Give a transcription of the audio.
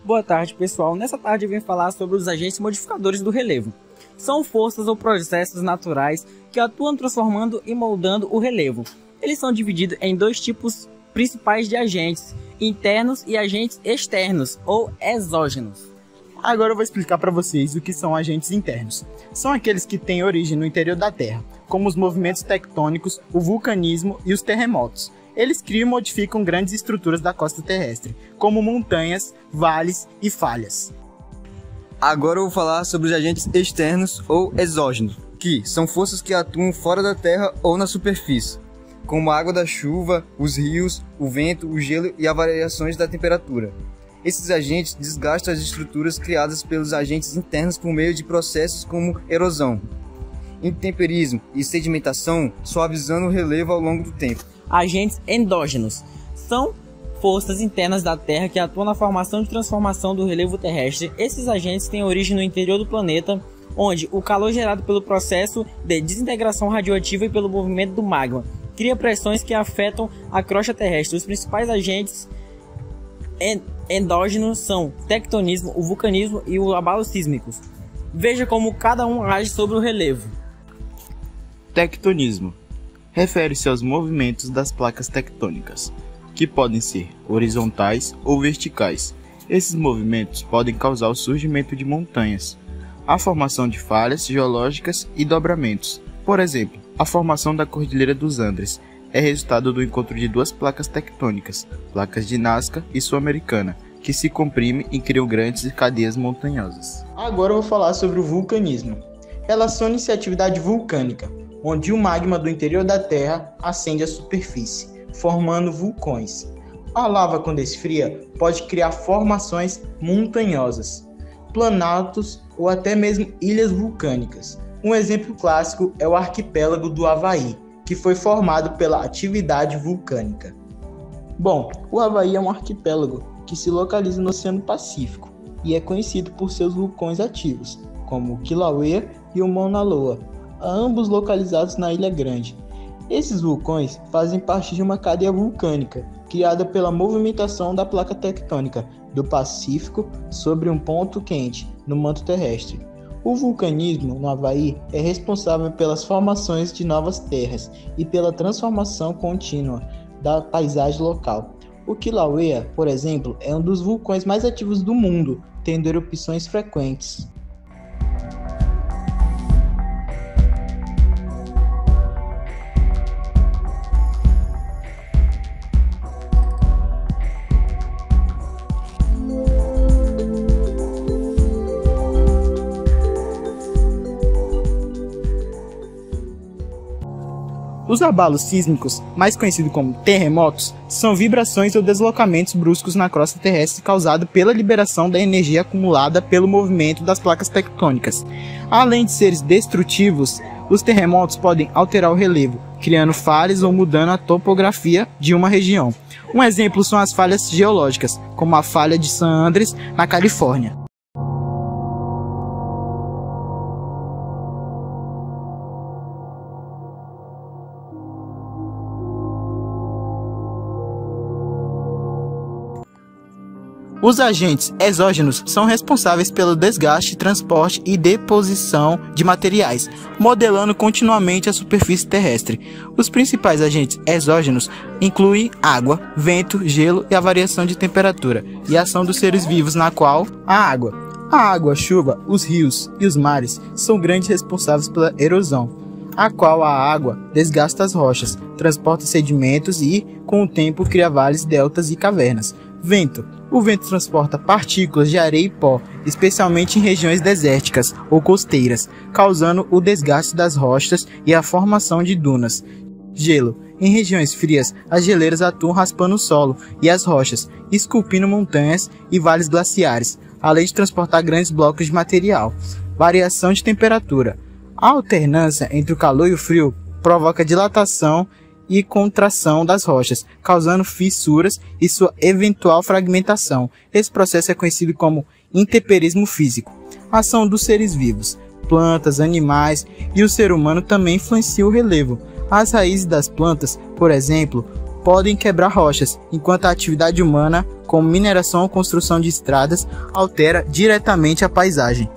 Boa tarde, pessoal. Nessa tarde eu vim falar sobre os agentes modificadores do relevo. São forças ou processos naturais que atuam transformando e moldando o relevo. Eles são divididos em dois tipos principais de agentes, internos e agentes externos ou exógenos. Agora eu vou explicar para vocês o que são agentes internos. São aqueles que têm origem no interior da Terra, como os movimentos tectônicos, o vulcanismo e os terremotos. Eles criam e modificam grandes estruturas da costa terrestre, como montanhas, vales e falhas. Agora eu vou falar sobre os agentes externos ou exógenos, que são forças que atuam fora da Terra ou na superfície, como a água da chuva, os rios, o vento, o gelo e as variações da temperatura. Esses agentes desgastam as estruturas criadas pelos agentes internos por meio de processos como erosão, intemperismo e sedimentação, suavizando o relevo ao longo do tempo. Agentes endógenos são forças internas da Terra que atuam na formação e transformação do relevo terrestre. Esses agentes têm origem no interior do planeta, onde o calor gerado pelo processo de desintegração radioativa e pelo movimento do magma cria pressões que afetam a crosta terrestre. Os principais agentes endógenos são o tectonismo, o vulcanismo e os abalos sísmicos. Veja como cada um age sobre o relevo. Tectonismo refere-se aos movimentos das placas tectônicas, que podem ser horizontais ou verticais. Esses movimentos podem causar o surgimento de montanhas, a formação de falhas geológicas e dobramentos. Por exemplo, a formação da Cordilheira dos Andes é resultado do encontro de duas placas tectônicas, placas de Nazca e Sul-Americana, que se comprimem e criam grandes cadeias montanhosas. Agora eu vou falar sobre o vulcanismo. Relaciona-se à atividade vulcânica, onde o magma do interior da Terra ascende à superfície, formando vulcões. A lava, quando esfria, pode criar formações montanhosas, planaltos ou até mesmo ilhas vulcânicas. Um exemplo clássico é o arquipélago do Havaí, que foi formado pela atividade vulcânica. Bom, o Havaí é um arquipélago que se localiza no Oceano Pacífico e é conhecido por seus vulcões ativos, como o Kilauea e o Mauna Loa, ambos localizados na Ilha Grande. Esses vulcões fazem parte de uma cadeia vulcânica criada pela movimentação da placa tectônica do Pacífico sobre um ponto quente no manto terrestre. O vulcanismo no Havaí é responsável pelas formações de novas terras e pela transformação contínua da paisagem local. O Kilauea, por exemplo, é um dos vulcões mais ativos do mundo, tendo erupções frequentes. Os abalos sísmicos, mais conhecidos como terremotos, são vibrações ou deslocamentos bruscos na crosta terrestre causados pela liberação da energia acumulada pelo movimento das placas tectônicas. Além de seres destrutivos, os terremotos podem alterar o relevo, criando falhas ou mudando a topografia de uma região. Um exemplo são as falhas geológicas, como a falha de San Andrés, na Califórnia. Os agentes exógenos são responsáveis pelo desgaste, transporte e deposição de materiais, modelando continuamente a superfície terrestre. Os principais agentes exógenos incluem água, vento, gelo e a variação de temperatura e a ação dos seres vivos, na qual a água, a chuva, os rios e os mares são grandes responsáveis pela erosão, a qual a água desgasta as rochas, transporta sedimentos e, com o tempo, cria vales, deltas e cavernas. Vento. O vento transporta partículas de areia e pó, especialmente em regiões desérticas ou costeiras, causando o desgaste das rochas e a formação de dunas. Gelo. Em regiões frias, as geleiras atuam raspando o solo e as rochas, esculpindo montanhas e vales glaciares, além de transportar grandes blocos de material. Variação de temperatura. A alternância entre o calor e o frio provoca dilatação e contração das rochas, causando fissuras e sua eventual fragmentação. Esse processo é conhecido como intemperismo físico. A ação dos seres vivos, plantas, animais e o ser humano também influencia o relevo. As raízes das plantas, por exemplo, podem quebrar rochas, enquanto a atividade humana, como mineração ou construção de estradas, altera diretamente a paisagem.